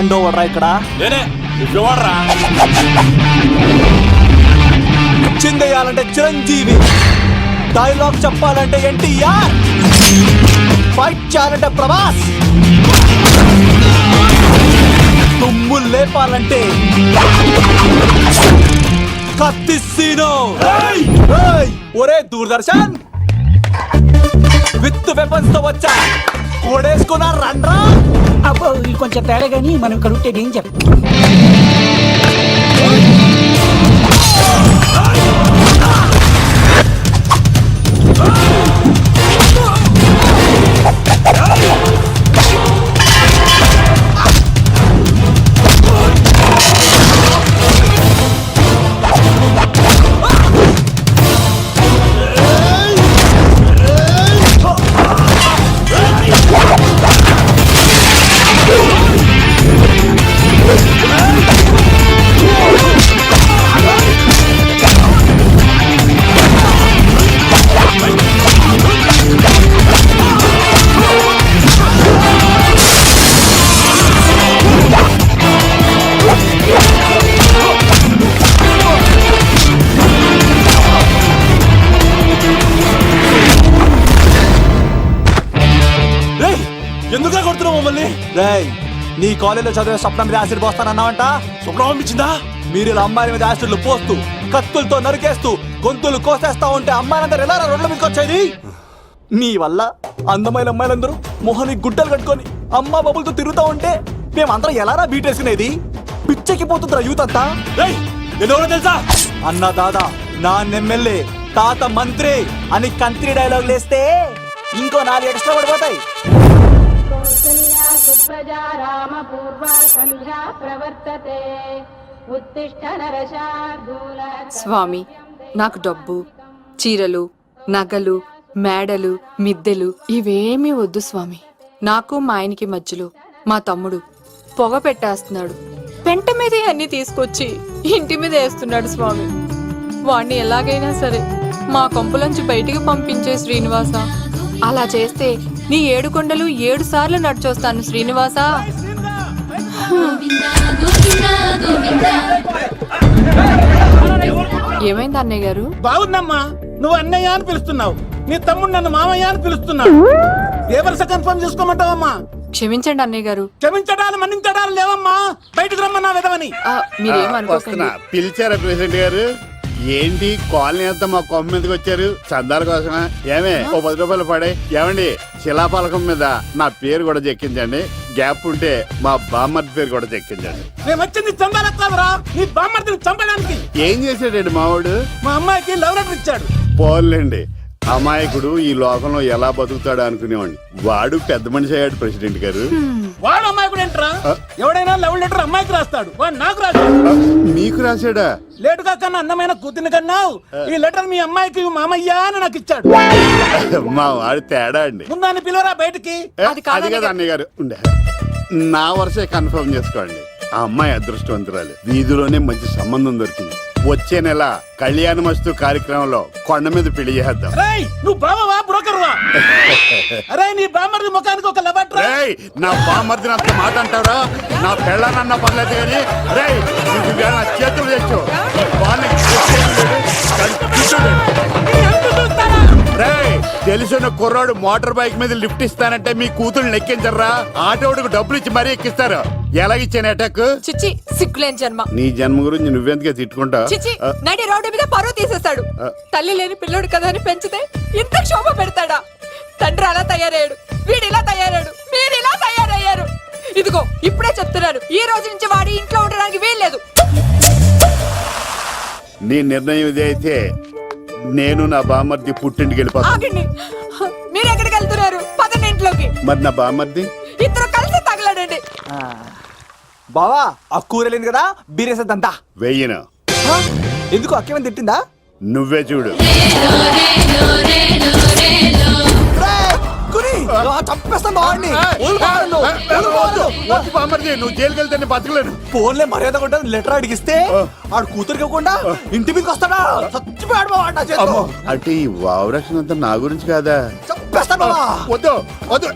Friend ఓవర్రా ఇక్కడ చిందేయాలంటే Chiranjeevi, dialogue చెప్పాలంటే NTR, fight చేయాలంటే ప్రభాస్, తుమ్ము లేపాలంటే కత్తిసీను. ఒరే దూరదర్శన్ విత్ వెపన్స్ తో వచ్చా, కోడేసుకున్నా రండ్రా. అబ్బో ఇది కొంచెం తేడా గానీ మనం ఇక్కడ ఉంటే ఏం చెప్ప. ఎందుకు కొడుతున్నావు మమ్మల్ని? రేయ్, నీ కాలేజీలో చదివే స్వప్నం మీద యాసిడ్ పోస్తానన్నావంట. స్వప్నం పంపించిందా? మీరు ఇలా అమ్మాయిల మీద యాసిడ్లు పోస్తూ కత్తులతో నరికేస్తూ గొంతులు కోసేస్తా ఉంటే అమ్మాయిలందరూ ఎలా రోడ్ల మీదకి వచ్చేది? మీ వల్ల అందమైన అమ్మాయిలందరూ మొహానికి గుడ్డలు కట్టుకొని అమ్మా బాబులతో తిరుగుతూ ఉంటే మేమందరం ఎలారా బీటేసుకునేది? పిచ్చెక్కి పోతుందిరా యూత్ అంతా. తెలుసా అన్న దాదా, నా ఎమ్మెల్యే, తాత మంత్రి అని కంత్రి డైలాగ్ లేస్తే ఇంకో 4 ఎక్స్ట్రా పడిపోతాయి. సుప్రజా రామ పూర్వ సంధ్యా ప్రవర్తతే ఉత్తిష్ట నరశార్దూల. స్వామి, నాకు డబ్బు, చీరలు, నగలు, మేడలు, మిద్దెలు ఇవేమీ వద్దు స్వామి. నాకు మా ఆయనకి మధ్యలో మా తమ్ముడు పొగ పెట్టేస్తున్నాడు. పెంట మీద అన్ని తీసుకొచ్చి ఇంటి మీద వేస్తున్నాడు స్వామి. వాణ్ణి ఎలాగైనా సరే మా కొంపలోంచి బయటికి పంపించే శ్రీనివాస. అలా చేస్తే నీ 7 కొండలు 7 సార్లు నడిచొస్తాను శ్రీనివాస. ఏమైంది అన్నయ్య గారు? బాగుందమ్మా, నువ్వు అన్నయ్య అని పిలుస్తున్నావు, నీ తమ్ముడు నన్ను మామయ్య అని పిలుస్తున్నాడు. ఏ వరుస కన్ఫర్మ్ చేసుకోమంటావమ్మా? క్షమించండి అన్నయ్య గారు. క్షమించడాలు మన్నించడాలు లేవమ్మా, బయటకు రమ్మన్నా విధవని. మీరేమనుకోకండి. పిలిచారా ప్రెసిడెంట్ గారు? ఏంటి కాలనీ అంతా మా కొమ్మ మీదకి వచ్చారు? చందాల కోసమా? ఏమే ఓ 10 రూపాయలు పడే. ఏమండి, శిలాపలకం మీద నా పేరు కూడా చెక్కించండి. గ్యాప్ ఉంటే మా బామ్మర్ది పేరు కూడా చెక్కించండి. మేము వచ్చింది చందాలకు కాదురా, నీ బామ్మర్దిని చంపడానికి. ఏం చేశాడండి మావాడు? మా అమ్మాయికి లవ్ లెటర్ ఇచ్చాడు. పోన్లేండి, అమాయకుడు ఈ లోకంలో ఎలా బతుకుతాడు అనుకునేవాడిని. వాడు పెద్ద మనిషి అయ్యాడు ప్రెసిడెంట్ గారు. వాడు అమ్మాయికుడు ఏంట్రా? ఎవడైనా లవ్ లెటర్ అమ్మాయికి రాస్తాడు, వాడు నాకు రాశాడు. మీకు రాశాడా? లేటుగా కన్నా అందమైన కూతుర్ని కన్నావు. ఈ లెటర్ మీ అమ్మాయికి మామయ్య అని నాకు ఇచ్చాడు. మా వాడు తేడా అండి. ముందాన్ని పిలవరా బయటికి. అది కదా అన్నయ్య గారు. ఉండే నా వరుసే కన్ఫర్మ్ చేసుకోండి. ఆ అమ్మాయి అదృష్టవంతురాలు, వీధిలోనే మంచి సంబంధం దొరికింది. వచ్చే నెల కళ్యాణమస్తు కార్యక్రమంలో కొండ మీద పెళ్లి చేద్దాం. నువ్వు బావవా బ్రోకర్వా? అరే నీ బామ్మర్ది ముఖానికి ఒక లబట్రా. నా బామ్మర్దిని అంత మాట అంటారా? నా పెళ్ళనన్న పర్లేదు కానీ నా చేతులు తెచ్చు. తెలిసిన కుర్రాడు మోటార్ బైక్ మీద లిఫ్ట్ ఇస్తానంటే మీ కూతురు ఎక్కించరా? ఆటోడికి డబ్బులు ఇచ్చి మరీ ఎక్కిస్తారు. ఎలాగిచ్చాను అటాక్? చిచ్చి, సిగ్గులేని జన్మ. నీ జన్మ గురించి నువ్వెందుకే తిట్టుకుంటా? చిచ్చి, నడి రోడ్డు మీద పరువు తీసేస్తాడు. తల్లి లేని పిల్లోడు కదా అని పెంచితే ఇంత క్షోభ పెడతాడా? తండ్రి అలా తయారయ్యాడు, వీడు ఇలా తయారయ్యాడు, మీరు ఇలా తయారయ్యారు. ఇదిగో ఇప్పుడే చెప్తున్నారు, ఈ రోజు నుంచి వాడి ఇంట్లో ఉండడానికి వీల్లేదు. నీ నిర్ణయం ఇదే అయితే నేను నా బామ్మర్ది పుట్టింటికి వెళ్ళిపోతాను. మీరు ఎక్కడికి వెళ్తున్నారు? పదండి ఇంట్లోకి. మరి నా బామ్మర్ది? ఇద్దరు కలిసి తగలడండి. బావా, ఆ కూర వెళ్ళింది కదా, బీరేసేద్దంతా. వెయ్యను. ఎందుకు అక్కేమని తిట్టిందా? నువ్వే చూడు. నువ్వు జైలుకి వెళ్తే బతకలేను. ఫోన్లే మర్యాద కొంటే లెటర్ అడిగిస్తే ఆడు కూతురికి ఇవ్వకుండా ఇంటి మీదకి వస్తాడా? చచ్చిపోయాడు. అంటే ఈ వావరక్షణ అంతా నా గురించి కాదా? చంపేస్తాను. వద్దు వద్దు,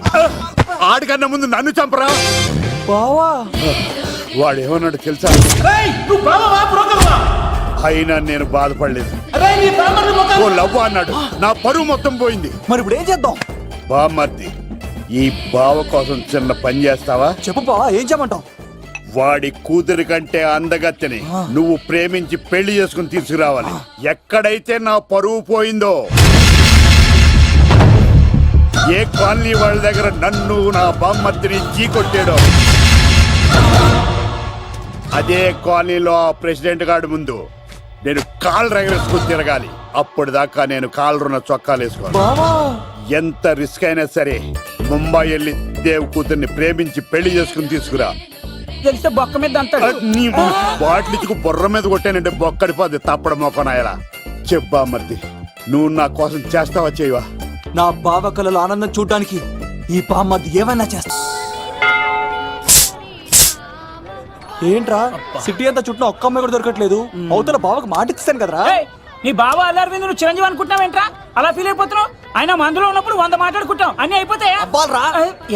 ఆడికన్నా ముందు నన్ను చంపరా. బావా వాడు ఏమన్నాడు తెలుసా? రేయ్, నువ్వు బావవా బ్రోకర్వా? అయినా నేను బాధపడలేదు. రేయ్, నీ బామ్మర్ది ముఖం. ఓ లవ్ అన్నాడు, నా పరువు మొత్తం పోయింది. మరి ఇప్పుడు ఏం చేద్దాం? బామ్మర్ది, ఈ బావ కోసం చిన్న పని చేస్తావా? చెప్పు బావా, ఏం చేయమంటావు? వాడి కూతురి కంటే అందగత్తెని నువ్వు ప్రేమించి పెళ్లి చేసుకుని తీసుకురావాలి. ఎక్కడైతే నా పరువు పోయిందో, ఏ కాలనీ వాళ్ళ దగ్గర నన్ను నా బామ్మర్దిని చీకొట్టాడో, అదే కాలనీలో ఆ ప్రెసిడెంట్ గారి ముందు నేను కాళ్ళు రగరేసుకుని తిరగాలి. అప్పుడు దాకా నేను కాళ్ళున్న చొక్కాలు వేసుకోవాలి. బావా ఎంత రిస్క్ అయినా సరే ముంబై వెళ్ళి దేవ్ కూతుర్ని ప్రేమించి పెళ్లి చేసుకుని తీసుకురా. తెలిస్తే బొక్క మీద అంటాడు. నీ బాటిలికి బుర్ర మీద కొట్టానంటే బొక్కడిపోద్ది తప్పడ మొక్కనాయలా. చెప్పా మర్ది, నువ్వు నా కోసం చేస్తావా చేయవా? నా బావ కళలో ఆనందం చూడడానికి ఈ బామ్మది ఏమైనా చేస్తా. ఏంట్రా సిటీ అంతా చుట్టూ ఒక్క అమ్మాయి కూడా దొరకట్లేదు. అవతల బావకు మాట ఇస్తాను కదరా. ఏయ్, నీ బావ అల్లరి నువ్వు చిరంజీవి అనుకుంటున్నావేంట్రా? అలా ఫీల్ అయిపోతున్నావు. ఆయన మందులో ఉన్నప్పుడు 100 మాట్లాడుకుంటాం, అన్ని అయిపోతాయా? అబ్బాల్రా,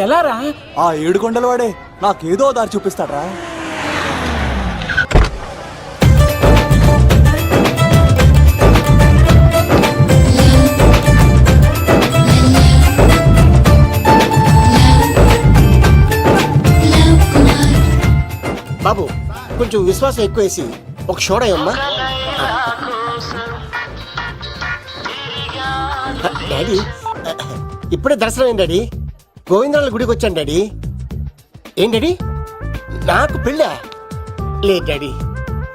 ఎలా రా? ఆ 7 కొండల వాడే నాకేదో దారి చూపిస్తాడ్రా. బాబు, కొంచెం విశ్వాసం ఎక్కువేసి ఒక షోడయమ్మా. డాడీ, ఇప్పుడే దర్శనం అయింది డాడీ. గోవిందరాల గుడికి వచ్చాను డాడీ. ఏం డాడీ, నాకు పెళ్ళా? లేదు డాడీ,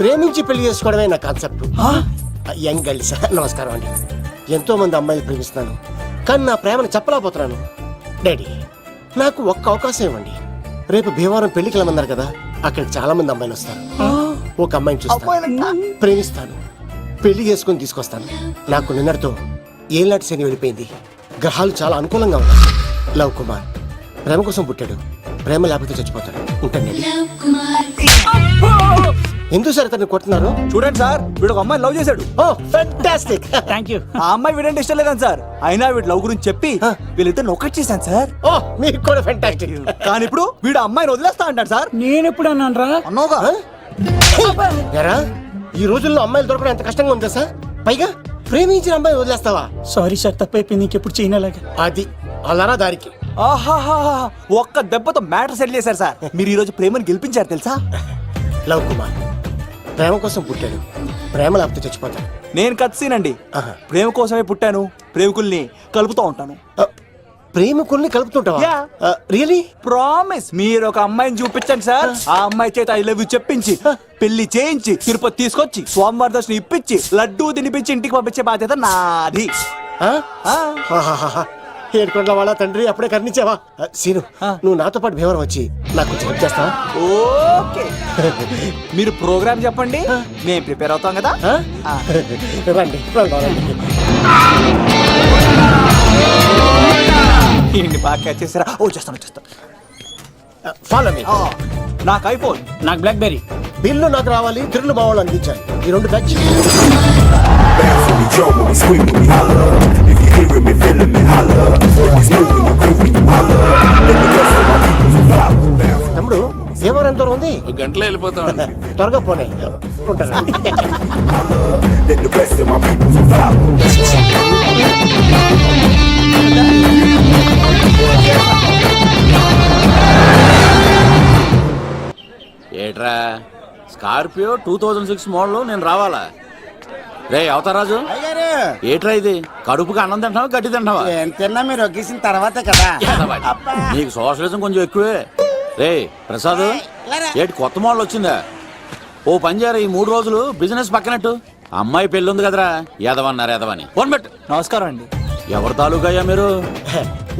ప్రేమించి పెళ్లి చేసుకోవడమే నా కాన్సెప్ట్. యంగ్ గర్ల్స్ నమస్కారం అండి. ఎంతో మంది అమ్మాయిలు ప్రేమిస్తున్నాను, కానీ నా ప్రేమను చెప్పలేకపోతున్నాను. డాడీ, నాకు ఒక్క అవకాశం ఇవ్వండి. రేపు భీమవరం పెళ్లికి వెళ్ళమన్నారు కదా, అక్కడికి చాలా మంది అమ్మాయిలు వస్తారు. ఒక అమ్మాయిని చూస్తాను, ప్రేమిస్తాను, పెళ్లి చేసుకుని తీసుకొస్తాను. నాకు నిన్నటితో ఏళ్ళనాటి శని వెళ్ళిపోయింది. గ్రహాలు చాలా అనుకూలంగా ఉన్నాయి. లవ్ కుమార్ ప్రేమ కోసం పుట్టాడు, ప్రేమ లేకపోతే చచ్చిపోతాడు. ఉంటానండి. ఎందుకు సార్ అతన్ని కొడుతున్నారు? చూడండి సార్, వీడు ఒక అమ్మాయి లవ్ చేశాడు. Oh fantastic. Thank you. ఆ అమ్మాయి వీడంటే ఇష్టం లేదని సార్, అయినా వీడు లవ్ గురించి చెప్పి వీళ్ళిద్దరు ఒకటి చేశాను సార్. ఓ మీకు కూడా ఫెంటాస్టిక్. కానీ ఇప్పుడు వీడు అమ్మాయిని వదిలేస్తా అంటాడు సార్. నేను ఎప్పుడు అన్నాను రా? అన్నోగా ఎరా, ఈ రోజుల్లో అమ్మాయిలు దొరకడం ఎంత కష్టంగా ఉందా సార్? పైగా ప్రేమించిన అమ్మాయి వదిలేస్తావా? సారీ సార్, తప్పైపోయింది. ఇంకెప్పుడు చేయనలాగా. అది అలారా దారికి. ఆహాహా, ఒక్క దెబ్బతో మ్యాటర్ సెటిల్ చేశారు సార్. మీరు ఈ రోజు ప్రేమను గెలిపించారు తెలుసా? లవ్ కుమార్ ప్రేమ కోసం పుట్టాడు, ప్రేమ లేకపోతే చచ్చిపోతాడు. నేను కత్సీనండి. ఆహా. ప్రేమ కోసమే పుట్టాను, ప్రేమికుల్ని కలుపుతూ ఉంటాను. ప్రేమికుల్ని కలుపుతుంటావా? Yeah. రియలీ? ప్రామిస్. మీరు ఒక అమ్మాయిని చూపించండి సార్, ఆ అమ్మాయి చేత ఐ లవ్ యూ చెప్పించి పెళ్లి చేయించి తిరుపతి తీసుకొచ్చి స్వామివారి దర్శనం ఇప్పించి లడ్డూ తినిపించి ఇంటికి పంపించే బాధ్యత నాది. ఏడుకొండల వాళ్ళ తండ్రి అప్పుడే కర్ణించావా? సీను, నువ్వు నాతో పాటు భీమవరం వచ్చి నాకు కొంచెం హెల్ప్ చేస్తావా? ఓకే, మీరు ప్రోగ్రామ్ చెప్పండి, మేము ప్రిపేర్ అవుతాం కదా. రండి రండి. ఏంటి బాగా క్యాచ్ చేసారా? ఓ చేస్తాను. Follow me. నాకు ఐఫోన్, నాకు బ్లాక్ బెర్రీ. బిల్లు నాకు రావాలి, తిరులు మా వాళ్ళు అందించాలి. ఈ రెండు బ్యాచ్. తమ్ముడు, భీమవరం ఎంత దూరం ఉంది? గంటలో వెళ్ళిపోతాం. త్వరగా పోనీ. ఉంటాను. ఏట్రా స్కార్పియో 2006 మోడల్ నేను రావాలా? రే అవతారాజు, ఏట్రా ఇది? కడుపుకి అన్నం తింటావా గడ్డి తింటావా? తిన్నా మీరు ఒగ్గేసిన తర్వాతే కదా. నీకు సోషలిజం కొంచెం ఎక్కువే. రే ప్రసాద్, ఏటి కొత్త మోడల్ వచ్చిందా? ఓ పని చేయరా, ఈ 3 రోజులు బిజినెస్ పక్కనట్టు. అమ్మాయి పెళ్ళి ఉంది కదరా, ఎదవన్నారు ఎదవని. ఫోన్ పెట్టు. నమస్కారం అండి. ఎవరి తాలూకయ్యా మీరు?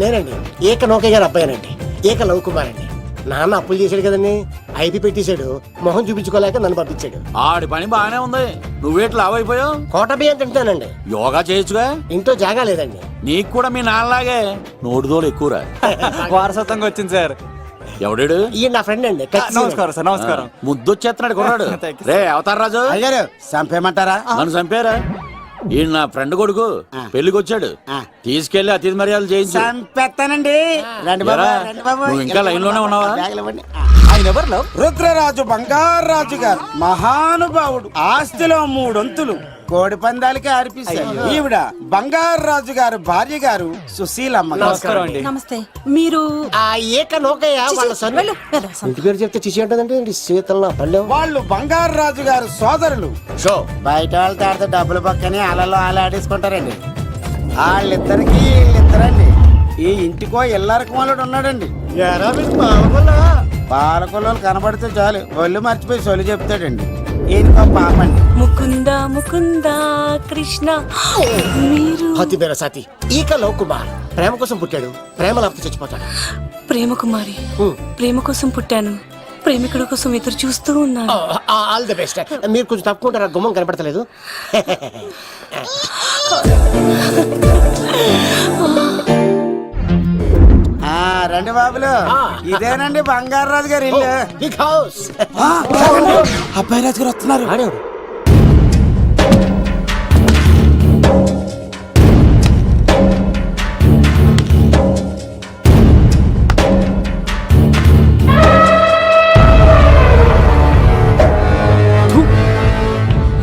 నేనండి, ఏక నౌకయ్య గారు అబ్బాయినండి. ఏక లవ్ కుమార్ అండి. నాన్న అప్పులు చేశాడు కదండి, ఐపీ పెట్టేశాడు. మొహం చూపించుకోలేక నన్ను పంపించాడు. ఆడి పని బాగానే ఉంది, నువ్వేటి లావైపోయావు? కోట బియ్యం తింటానండి. యోగా చేయొచ్చుగా? ఇంట్లో జాగా లేదండి. నీకు కూడా మీ నాన్నలాగే నోటిదోలు ఎక్కువరా. వారసత్వంగా వచ్చింది సార్. ఎవడాడు? ఈయన నా ఫ్రెండ్ అండి. నమస్కారం సార్. నమస్కారం. ముద్దొచ్చేస్తున్నాడు కొన్నాడు. Thank you, రే అవతార్ రాజు, అయ్యారు చంపేయమంటారా? నన్ను చంపారా? ఈయన నా ఫ్రెండ్ కొడుకు పెళ్లికి వచ్చాడు, తీసుకెళ్లి అతిథి మర్యాదలు చేయించు. చంపేస్తానండి. రండి ఎరా, బాబు, రండి బాబు. నువ్వు ఇంకా లైన్ లోనే ఉన్నావా? ఆయన ఎవరు లవ్? రుద్రరాజు బంగారాజు గారు మహానుభావుడు, ఆస్తిలో 3 వంతులు కోడి పందాలకి అర్పిస్తారు. ఈవిడ బంగారాజు గారు భార్య గారు సుశీలమ్మ గారు. నమస్కారం అండి. నమస్తే. మీరు ఆ ఏక నౌకయ్య వాళ్ళ సన్ను ఇంటి పేరు చెప్తే చిచి అంటదంటే శీతల పల్లె. వాళ్ళు బంగారాజు గారు సోదరులు. షో బయట వాళ్ళ తాడితే డబ్బులు పక్కనే అలలో ఆలాడేసుకుంటారండి. వాళ్ళిద్దరికి వీళ్ళిద్దరండి. ఈ ఇంటికో ఇల్లరకం వాళ్ళడు ఉన్నాడండి. పాలకొల్లు కనబడితే చాలు ఒళ్ళు మర్చిపోయి సొలి చెప్తాడండి. ఈయనకో పాపండి. ముకుంద ముకుంద కృష్ణ మీరు హతి బేర సాతి ఈక లవ్ కుమార్ ప్రేమ కోసం పుట్టాడు, ప్రేమ లేకపోతే చచ్చిపోతాడు. ప్రేమ కుమారి, ప్రేమ కోసం పుట్టాను, ప్రేమికుడు కోసం ఎదురు చూస్తూ ఉన్నాను. All the best. మీరు కొంచెం తప్పుకుంటారా, గుమ్మం కనపడతలేదు. రండి బాబులు, ఇదేనండి బంగారాజు గారి ఇల్లు. Big house. అబ్బాయి రాజు గారు వస్తున్నారు. ఆడేవాడు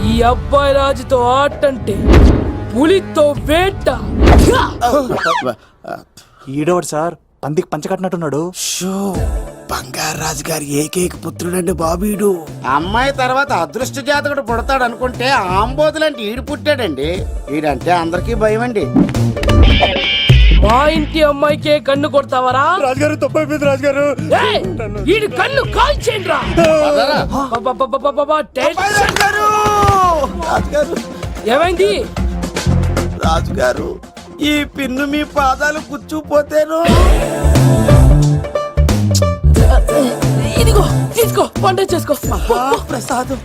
ఈ అబ్బాయి రాజుతో ఆటంటే పులితో వేట. ఈడోడు సార్ పందికి పంచకట్టినట్టున్నాడు. బంగారాజు గారి ఏకైక పుత్రుడండి బాబీడు. అమ్మాయి తర్వాత అదృష్ట జాతకుడు పుడతాడు అనుకుంటే ఆంబోతులంటే ఈడు పుట్టాడండి. ఈడంటే అందరికీ భయం అండి. మా ఇంటి అమ్మాయికే కన్ను కొడతావరా? రాజుగారు తప్పైపోయింది రాజుగారు. ఈడు కన్ను కాల్చేయండిరా. ఏమైంది? రాజుగారు, ఈ పిన్ను మీ పాదాలు కూర్చుపోతేను. ఇదిగో తీసుకో, వంట చేసుకో. ప్రసాదం.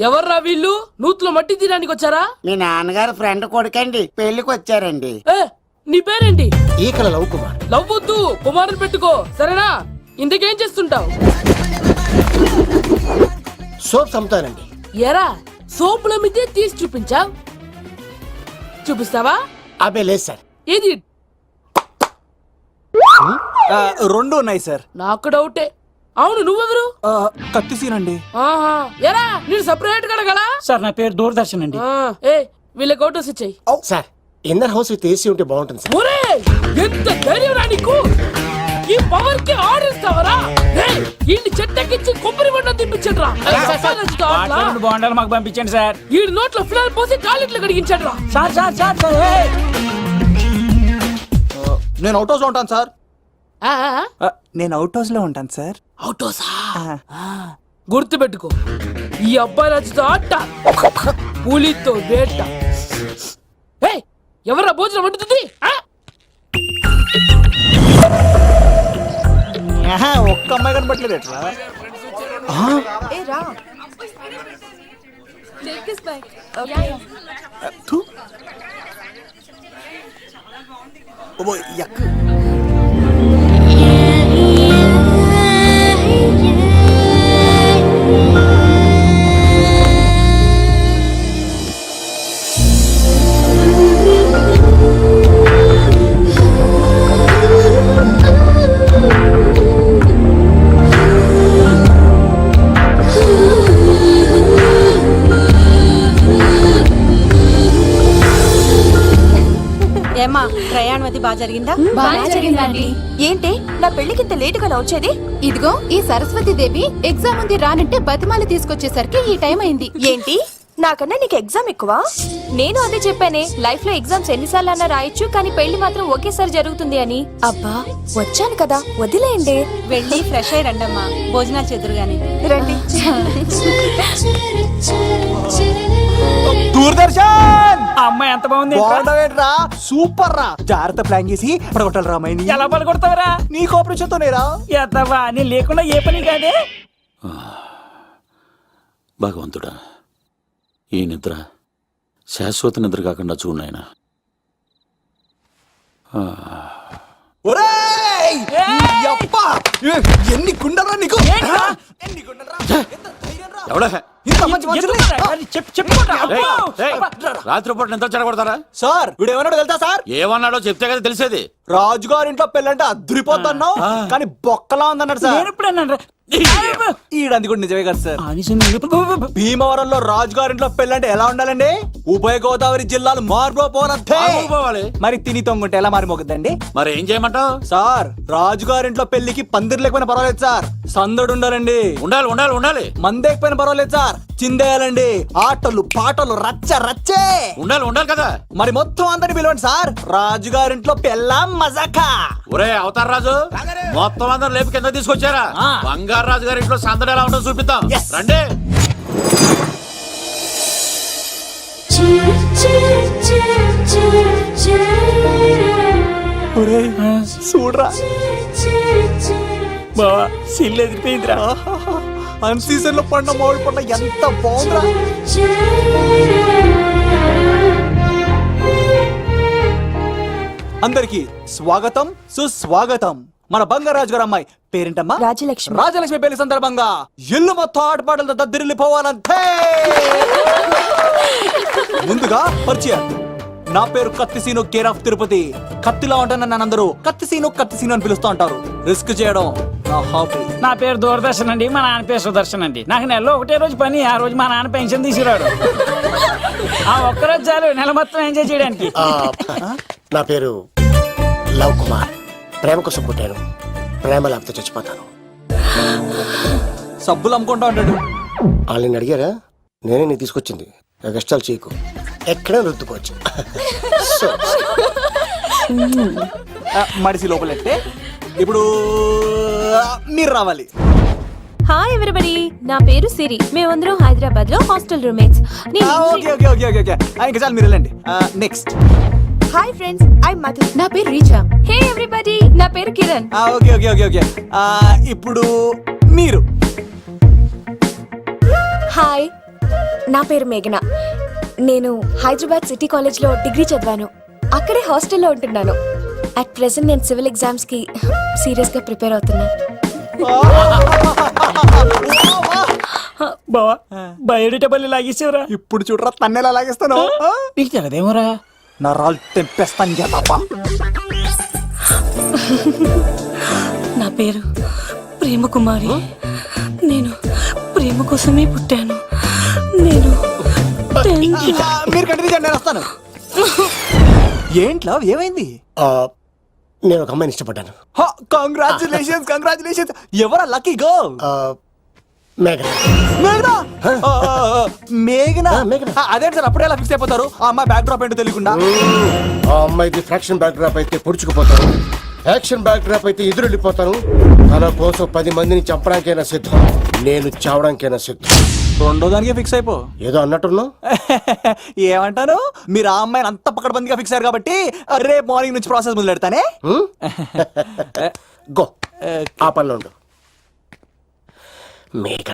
ఎవర్రా వీళ్ళు? నూతులో మట్టి తీయడానికి వచ్చారా? మీ నాన్నగారు ఫ్రెండ్ కొడుకండి, పెళ్లికి వచ్చారండి. ఏ, నీ పేరేంటి? ఈకల లవ్ కుమార్. లవ్వొద్దు, కుమారుని పెట్టుకో, సరేనా? ఇంతకేం చేస్తుంటావు? సోప్స్ అమ్ముతానండి. ఎరా సోపుల మీదే తీసి చూపించావు, చూపిస్తావా? అబ్బే లేదు సార్. ఏది? రెండు ఉన్నాయి సార్. నాకు డౌటే. అవును, నువ్వెవరు? కత్తిసీనండి. ఆహా, ఎరా నేను సపరేట్ కడగలా? సార్ నా పేరు దూరదర్శన్ అండి. ఏ వీళ్ళకి ఫోటోస్ ఇచ్చాయి. Sir inner house with AC ఉంటే బాగుంటుంది సార్. ఒరే ఎంత ధైర్యం రా నీకు! ఈ పవర్ కి ఆర్డర్ ఇస్తావరా? ఈ చెట్టెక్కించి కొబ్బరి బండ తిప్పించండి రా. బాగుండాలి మాకు పంపించండి సార్. ఈ నోట్లో ఫిల్టర్ పోసి టాయిలెట్లు కడిగించండి రా. సార్ సార్ సార్ సార్ నేను అవుట్ హౌస్ లో ఉంటాను సార్. ఆ, ఆ, నేను అవుట్ హౌస్ లో ఉంటాను సార్. అవుటోసా? గుర్తు పెట్టుకో, ఈ అబ్బాయి రాజుతో ఆట, పులితో వేట. ఎవరా భోజనం వండుతుంది? ఒక్క అమ్మాయి కనబట్లేదు ఎట్లా? ఏమా ప్రయాణం అది బాగా జరిగిందా? బాగా జరిగిందండి. ఏంటి నా పెళ్లికి ఇంత లేటుగా వచ్చేది? ఇదిగో ఈ సరస్వతి దేవి ఎగ్జామ్ ఉంది రానంటే బతిమాలి తీసుకొచ్చేసరికి ఈ టైం అయింది. ఏంటి నాకన్నా నీకు ఎగ్జామ్ ఎక్కువ? నేను అదే చెప్పానే, లైఫ్ లో ఎగ్జామ్స్ ఎన్నిసార్లు అన్నా రాయొచ్చు, కానీ పెళ్లి మాత్రం ఒకేసారి జరుగుతుంది అని. అబ్బా వచ్చాను కదా, వదిలేయండి. వెళ్ళి ఫ్రెష్ అయ్యి రండమ్మా, భోజనాలు చెదురు గాని రండి. దూరదర్శన్ అమ్మాయి ఎంత బాగుంది. బాగుండవేట్రా? సూపర్ రా. జాగ్రత్త ప్లాన్ చేసి పడగొట్టాలి రామాయణి. ఎలా పలుకొడతావరా? నీ కోఆపరేషన్ తోనేరా. ఎత్తవా నీ లేకుండా ఏ పని కాదే. భగవంతుడా, ఈ నిద్ర శాశ్వత నిద్ర కాకుండా చూడు నాయనా. ఒరేయ్! యప్పా! ఎన్ని గుండెరా నీకు? ఎవడా ఇంత మంచి మనుషుల్ని? రాత్రిపూట ఎంత చెడగొడతారా? సార్ వీడు ఏమన్నాడు తెలుసా సార్? ఏమన్నాడో చెప్తే కదా తెలిసేది. రాజుగారి ఇంట్లో పెళ్ళంటే అద్దరిపోతున్నావు కానీ బొక్కలా ఉందన్నాడు సార్. ఈడంది కూడా నిజమే కదా సార్. భీమవరంలో రాజుగారింట్లో పెళ్ళంటే ఎలా ఉండాలండి? ఉభయ గోదావరి జిల్లాలు మారిపోవాలంటే పోవాలి. మరి తిని తొంగుంటే ఎలా మారిపోతుందండి? మరి ఏం చేయమంటావు? సార్ రాజుగారింట్లో పెళ్లికి పందిరి లేకపోయినా పర్వాలేదు సార్, సందడు ఉండాలండి. ఉండాలి ఉండాలి ఉండాలి. మందేకపోయినా పర్వాలేదు సార్, చిందేయాలండి. ఆటలు పాటలు రచ్చ రచ్చే ఉండాలి ఉండాలి కదా. మరి మొత్తం అందరిని పిలవండి సార్, రాజుగారింట్లో పెళ్ళాం మజాకా. ఒరే అవతార్ రాజు, మొత్తం అందరు లేపు కింద తీసుకొచ్చారా? బంగారు రాజు గారి ఇంట్లో సందడి ఎలా ఉంటుందో చూపిద్దాం రండి. చూడరా బావా సిల్లు ఎదిరిపోయిందిరా. అన్ సీజన్ లో పండ మామిడి పండ ఎంత బాగుందిరా. అందరికి స్వాగతం సుస్వాగతం. మన బంగారాజు గారు అమ్మాయి పేరేంటమ్మా? రాజలక్ష్మి. రాజలక్ష్మి పెళ్లి సందర్భంగా ఇల్లు మొత్తం ఆటపాటలతో దద్దరిల్లిపోవాలంతే. ముందుగా పరిచయం. నా పేరు కత్తిసీను, కేర్ ఆఫ్ తిరుపతి. కత్తిలా ఉంటాను నన్ను అందరూ కత్తిసీను కత్తిసీను అని పిలుస్తూ ఉంటారు. రిస్క్ చేయడం నా హాబీ. నా పేరు దూరదర్శన్ అండి, మా నాన్న పేరు సుదర్శన్ అండి. నాకు నెలలో ఒకటే రోజు పని, ఆ రోజు మా నాన్న పెన్షన్ తీసుకురాడు. ఆ ఒక్కరోజు చాలు నెల మొత్తం ఎంజాయ్ చేయడానికి. నా పేరు లవ్ కుమార్. ప్రేమ కోసం పుట్టాను, ప్రేమ లేకపోతే చచ్చిపోతాను. సబ్బులు అమ్ముకుంటా ఉంటాడు. వాళ్ళని అడిగారా? నేనే నీకు తీసుకొచ్చింది. కష్టాలు చేయకు, ఎక్కడే రుద్దుకోవచ్చు. మడిసి లోపలెట్టే. ఇప్పుడు మీరు రావాలి. హాయ్ ఎవ్రీబడి, నా పేరు సిరి. మేమందరం హైదరాబాద్ లో hostel roommates. Okay okay okay okay okay ఇంకా చాలు, మీరు వెళ్ళండి. Next. Hi friends, I Madhu. నా పేరు రీచా. హే ఎవ్రీబడి, నా పేరు Kiran. Okay okay okay okay ఇప్పుడు మీరు. హాయ్, నా పేరు మేఘన. నేను హైదరాబాద్ సిటీ కాలేజ్ లో డిగ్రీ చదివాను. అక్కడే హాస్టల్లో ఉంటున్నాను. అట్ ప్రెసెంట్ నేను సివిల్ ఎగ్జామ్స్ కి సీరియస్ గా ప్రిపేర్ అవుతున్నాను. బావా బయోడేటా బల్లి లాగేసేవరా. ఇప్పుడు చూడరా తన్నేలా లాగేస్తాను. నీకు తెగదేమోరా. నా రాళ్ళు తెంపేస్తాను చేతప్ప. నా పేరు ప్రేమ కుమారి. నేను ప్రేమ కోసమే పుట్టాను. నేను మీరు కంటిన్యూ చేయండి, నేను వస్తాను. ఏంట్లో ఏమైంది? నేను ఒక అమ్మాయిని ఇష్టపడ్డాను. Congratulations congratulations. ఎవరా లక్కీ గర్ల్? మేఘన. మేఘనా? మేఘనా? మేఘనా. అదేంటి సార్ అప్పుడే ఎలా ఫిక్స్ అయిపోతారు? ఆ అమ్మాయి బ్యాక్ డ్రాప్ ఏంటో తెలియకుండా. ఆ అమ్మాయిది ఫ్రాక్షన్ బ్యాక్ డ్రాప్ అయితే పొడుచుకుపోతాను, యాక్షన్ బ్యాక్ డ్రాప్ అయితే ఎదురెళ్ళిపోతాను. తన కోసం 10 మందిని చంపడానికైనా సిద్ధం, నేను చావడానికైనా సిద్ధం. రెండో దానికి ఫిక్స్ అయిపో. ఏదో అన్నట్టున్నావు. ఏమంటాను? మీరు ఆ అమ్మాయిని అంత పకడ్బందీగా ఫిక్స్ అయ్యారు కాబట్టి రేపు మార్నింగ్ నుంచి ప్రాసెస్ మొదలు పెడతానే. గో, ఆ పనిలో ఉండు. మేఘన.